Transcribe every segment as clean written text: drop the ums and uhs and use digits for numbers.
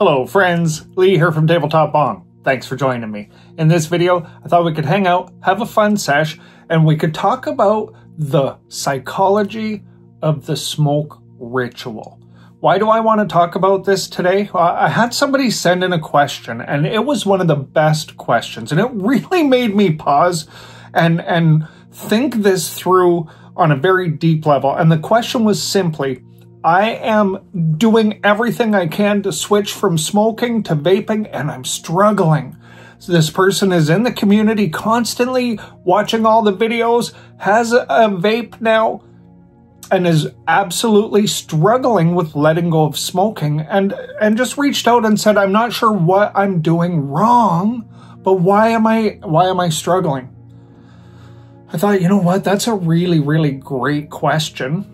Hello friends, Lee here from TableTop Bong. Thanks for joining me. In this video, I thought we could hang out, have a fun sesh, and we could talk about the psychology of the smoke ritual. Why do I want to talk about this today? I had somebody send in a question, and it was one of the best questions, and it really made me pause and think this through on a very deep level. And the question was simply, I am doing everything I can to switch from smoking to vaping, and I'm struggling. So this person is in the community constantly watching all the videos, has a vape now, and is absolutely struggling with letting go of smoking, and just reached out and said, I'm not sure what I'm doing wrong, but why am I struggling? I thought, you know what, that's a really, really great question.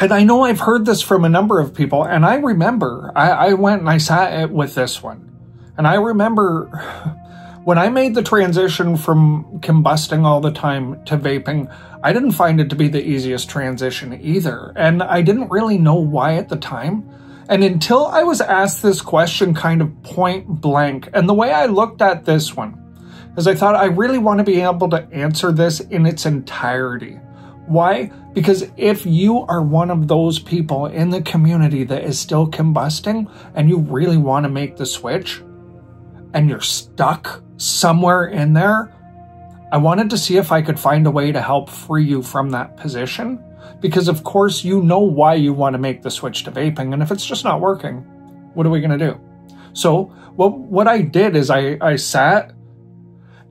And I know I've heard this from a number of people, and I remember, I went and I sat with this one. And I remember when I made the transition from combusting all the time to vaping, I didn't find it to be the easiest transition either. And I didn't really know why at the time. And until I was asked this question kind of point blank, and the way I looked at this one is I thought I really want to be able to answer this in its entirety. Why? Because if you are one of those people in the community that is still combusting and you really want to make the switch and you're stuck somewhere in there, I wanted to see if I could find a way to help free you from that position. Because of course you know why you want to make the switch to vaping, and if it's just not working, what are we going to do? So what I did is I sat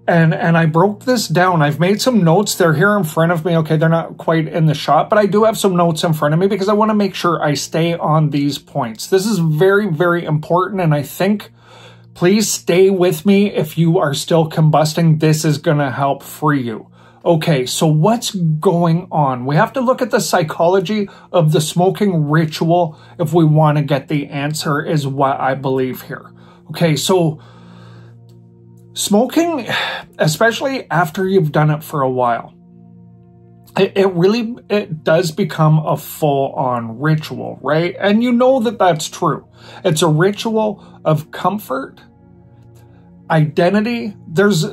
and I broke this down. I've made some notes. They're here in front of me. Okay, they're not quite in the shot, but I do have some notes in front of me because I want to make sure I stay on these points. This is very, very important, and I think please stay with me if you are still combusting. This is going to help free you. Okay, so what's going on? We have to look at the psychology of the smoking ritual if we want to get the answer, is what I believe here. Okay, so smoking, especially after you've done it for a while, it does become a full-on ritual, right? And you know that that's true. It's a ritual of comfort, identity. There's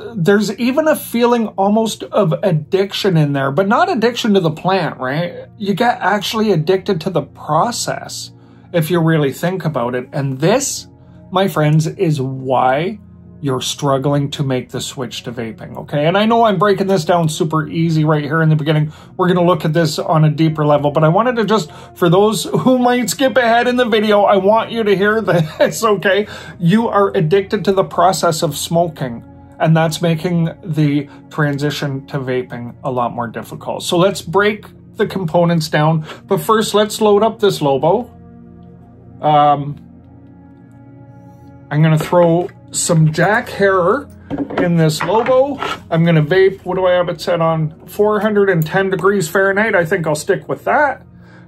even a feeling almost of addiction in there, but not addiction to the plant, right? You get actually addicted to the process if you really think about it. And this, my friends, is why you're struggling to make the switch to vaping, okay? And I know I'm breaking this down super easy right here in the beginning. We're going to look at this on a deeper level, but I wanted to just, for those who might skip ahead in the video, I want you to hear this, okay? You are addicted to the process of smoking, and that's making the transition to vaping a lot more difficult. So let's break the components down, but first let's load up this Lobo. I'm going to throw some Jack Herer in this Lobo. I'm going to vape. What do I have it set on? 410 degrees Fahrenheit. I think I'll stick with that.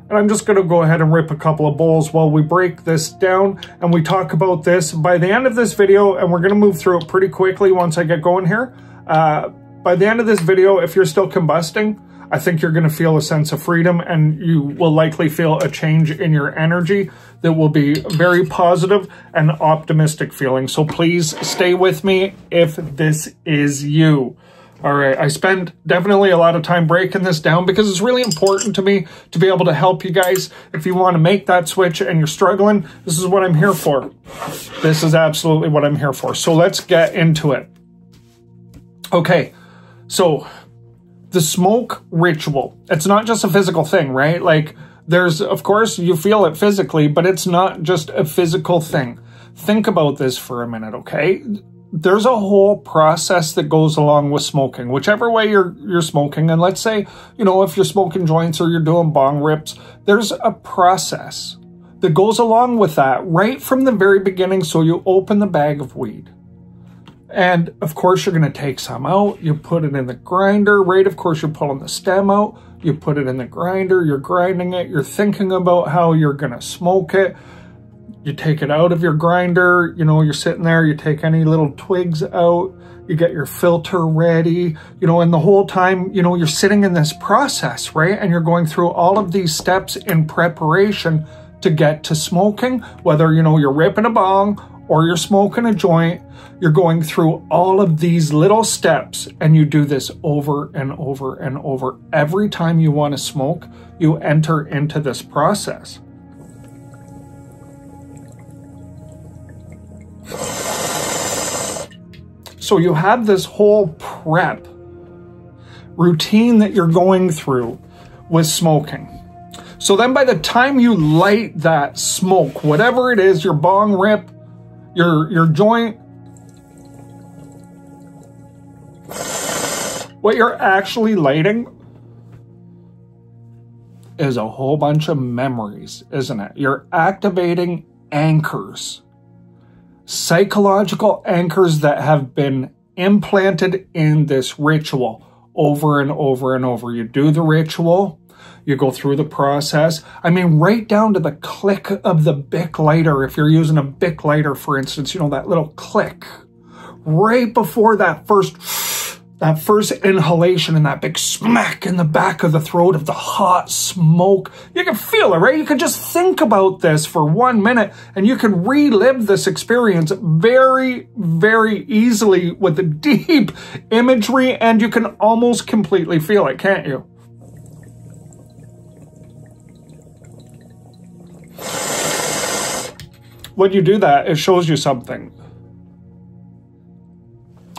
And I'm just going to go ahead and rip a couple of bowls while we break this down and we talk about this. By the end of this video, and we're going to move through it pretty quickly once I get going here. By the end of this video, if you're still combusting, I think you're going to feel a sense of freedom, and you will likely feel a change in your energy that will be very positive and optimistic feeling. So please stay with me if this is you. All right, I spend definitely a lot of time breaking this down because it's really important to me to be able to help you guys. If you want to make that switch and you're struggling, this is what I'm here for. This is absolutely what I'm here for. So let's get into it. Okay, so the smoke ritual, it's not just a physical thing, right? Like there's, of course, you feel it physically, but it's not just a physical thing. Think about this for a minute, okay? There's a whole process that goes along with smoking, whichever way you're smoking. And let's say, you know, if you're smoking joints or you're doing bong rips, there's a process that goes along with that right from the very beginning. So you open the bag of weed. And of course, you're going to take some out. You put it in the grinder, right? Of course, you're pulling the stem out. You put it in the grinder. You're grinding it. You're thinking about how you're going to smoke it. You take it out of your grinder. You know, you're sitting there. You take any little twigs out. You get your filter ready, you know, and the whole time, you know, you're sitting in this process, right? And you're going through all of these steps in preparation to get to smoking, whether, you know, you're ripping a bong or you're smoking a joint, you're going through all of these little steps, and you do this over and over and over. Every time you want to smoke, you enter into this process. So you have this whole prep routine that you're going through with smoking. So then by the time you light that smoke, whatever it is, your bong rip, your joint, what you're actually lighting is a whole bunch of memories, isn't it? You're activating anchors, psychological anchors that have been implanted in this ritual over and over and over. You do the ritual, you go through the process. I mean, right down to the click of the Bic lighter. If you're using a Bic lighter, for instance, you know, that little click right before that first inhalation and that big smack in the back of the throat of the hot smoke. You can feel it, right? You can just think about this for 1 minute and you can relive this experience very, very easily with the deep imagery, and you can almost completely feel it, can't you? When you do that, it shows you something.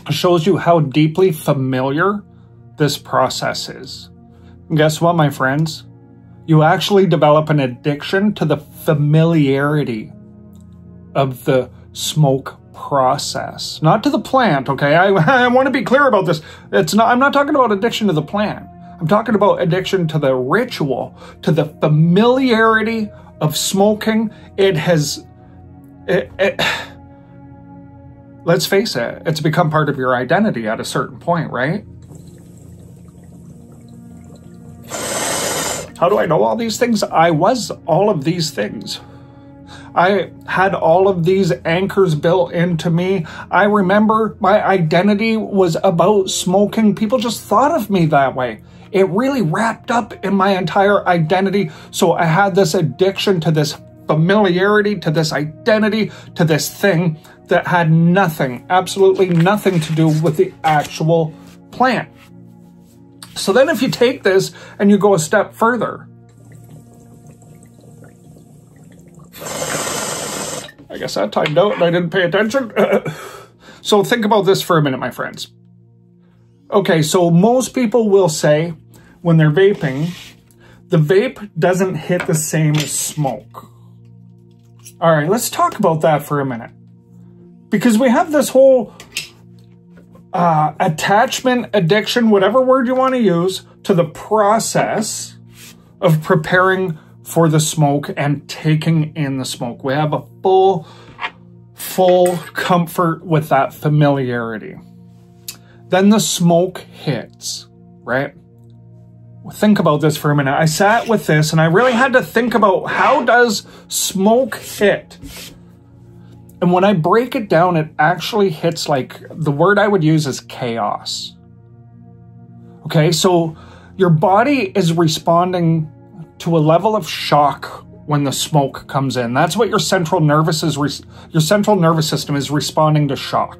It shows you how deeply familiar this process is. And guess what, my friends? You actually develop an addiction to the familiarity of the smoke process. Not to the plant, okay? I want to be clear about this. I'm not talking about addiction to the plant. I'm talking about addiction to the ritual, to the familiarity of smoking. Let's face it, it's become part of your identity at a certain point, right? How do I know all these things? I was all of these things. I had all of these anchors built into me. I remember my identity was about smoking. People just thought of me that way. It really wrapped up in my entire identity. So I had this addiction to this familiarity, to this identity, to this thing that had nothing, absolutely nothing to do with the actual plant. So then if you take this and you go a step further, I guess that timed out and I didn't pay attention. So think about this for a minute, my friends. Okay, so most people will say when they're vaping, the vape doesn't hit the same as smoke. All right, let's talk about that for a minute. Because we have this whole attachment, addiction, whatever word you want to use, to the process of preparing for the smoke and taking in the smoke. We have a full comfort with that familiarity. Then the smoke hits, right? Think about this for a minute. I sat with this and I really had to think about, how does smoke hit? And when I break it down, it actually hits like, the word I would use is chaos. Okay, so your body is responding to a level of shock when the smoke comes in. That's what your central nervous system is responding to shock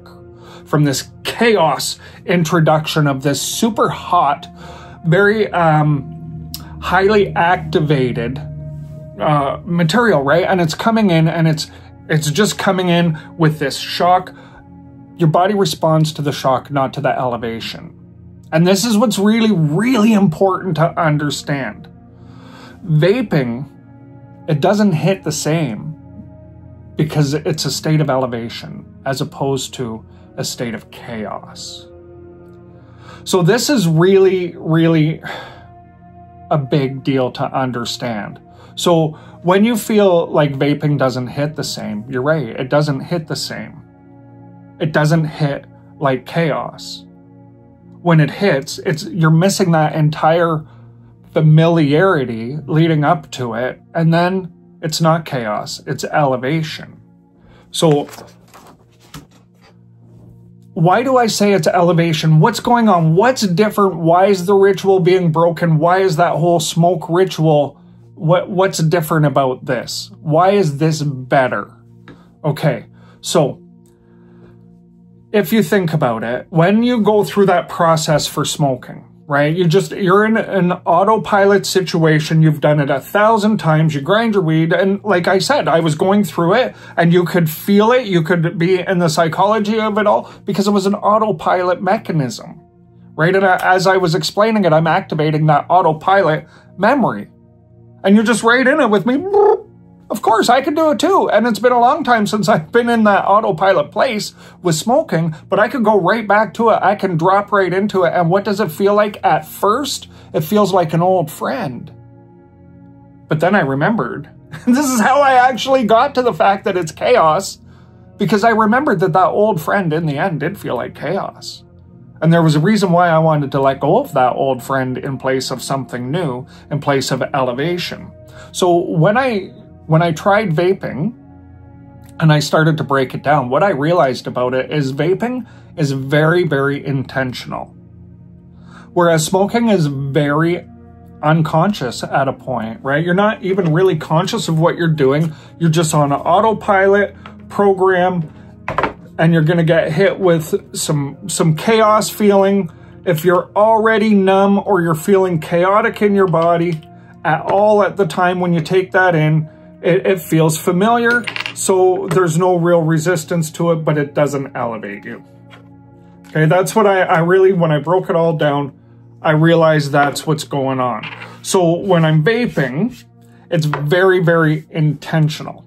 from this chaos introduction of this super hot, very highly activated material, right? And it's coming in and it's just coming in with this shock. Your body responds to the shock, not to the elevation. And this is what's really, really important to understand. Vaping, it doesn't hit the same because it's a state of elevation as opposed to a state of chaos. So this is really, really a big deal to understand. So when you feel like vaping doesn't hit the same, you're right, it doesn't hit the same. It doesn't hit like chaos. When it hits, you're missing that entire familiarity leading up to it, and then it's not chaos, it's elevation. So why do I say it's elevation? What's going on? What's different? Why is the ritual being broken? Why is that whole smoke ritual What's different about this? Why is this better? Okay, so if you think about it, when you go through that process for smoking, right? You're in an autopilot situation. You've done it 1,000 times. You grind your weed. And like I said, I was going through it and you could feel it. You could be in the psychology of it all because it was an autopilot mechanism, right? And as I was explaining it, I'm activating that autopilot memory. And you're just right in it with me. Of course, I could do it too. And it's been a long time since I've been in that autopilot place with smoking, but I could go right back to it. I can drop right into it. And what does it feel like at first? It feels like an old friend. But then I remembered. This is how I actually got to the fact that it's chaos, because I remembered that old friend in the end did feel like chaos. And there was a reason why I wanted to let go of that old friend in place of something new, in place of elevation. So when I tried vaping and I started to break it down, what I realized about it is vaping is very, very intentional. Whereas smoking is very unconscious at a point, right? You're not even really conscious of what you're doing. You're just on an autopilot program and you're going to get hit with some chaos feeling. If you're already numb or you're feeling chaotic in your body at all at the time when you take that in, it feels familiar, so there's no real resistance to it, but it doesn't elevate you. Okay, that's what I really, when I broke it all down, I realized that's what's going on. So when I'm vaping, it's very, very intentional.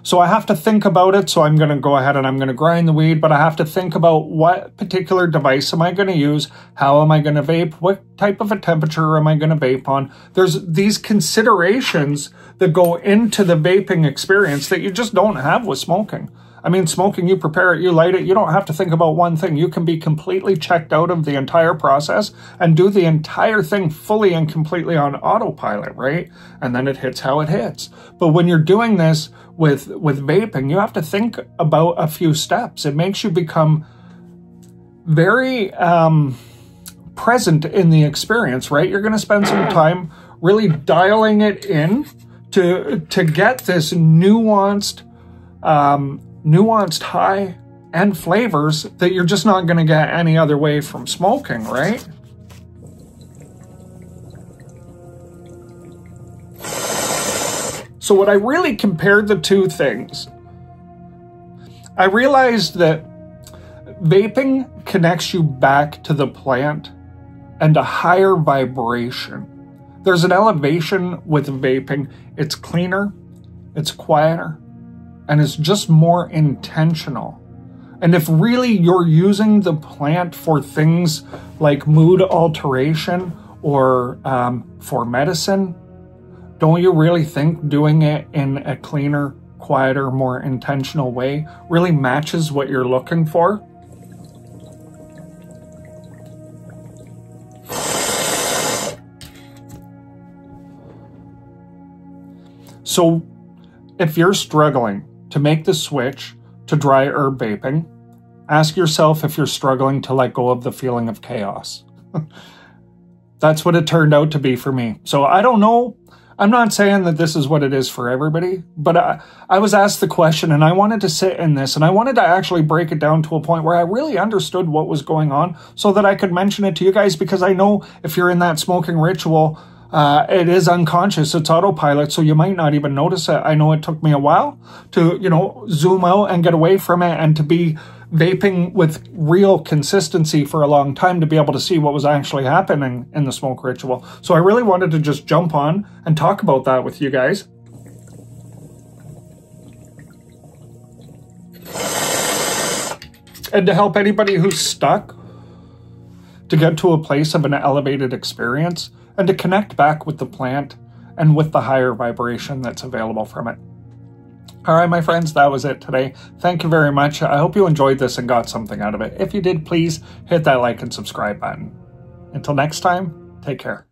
So I have to think about it. So I'm going to go ahead and I'm going to grind the weed, but I have to think about what particular device am I going to use? How am I going to vape? What type of a temperature am I going to vape on? There's these considerations that go into the vaping experience that you just don't have with smoking. I mean, smoking, you prepare it, you light it, you don't have to think about one thing. You can be completely checked out of the entire process and do the entire thing fully and completely on autopilot, right? And then it hits how it hits. But when you're doing this with vaping, you have to think about a few steps. It makes you become very present in the experience, right? You're going to spend some time really dialing it in to get this nuanced high and flavors that you're just not going to get any other way from smoking, right? So when I really compared the two things, I realized that vaping connects you back to the plant and a higher vibration. There's an elevation with vaping. It's cleaner, it's quieter, and it's just more intentional. And if really you're using the plant for things like mood alteration or for medicine, don't you really think doing it in a cleaner, quieter, more intentional way really matches what you're looking for? So if you're struggling to make the switch to dry herb vaping, ask yourself if you're struggling to let go of the feeling of chaos. That's what it turned out to be for me. So I don't know. I'm not saying that this is what it is for everybody, but I was asked the question and I wanted to sit in this and I wanted to actually break it down to a point where I really understood what was going on so that I could mention it to you guys, because I know if you're in that smoking ritual, it is unconscious, it's autopilot, so you might not even notice it. I know it took me a while to, zoom out and get away from it and to be vaping with real consistency for a long time to be able to see what was actually happening in the smoke ritual. So I really wanted to just jump on and talk about that with you guys. And to help anybody who's stuck to get to a place of an elevated experience and to connect back with the plant and with the higher vibration that's available from it. All right, my friends, that was it today. Thank you very much. I hope you enjoyed this and got something out of it. If you did, please hit that like and subscribe button. Until next time, take care.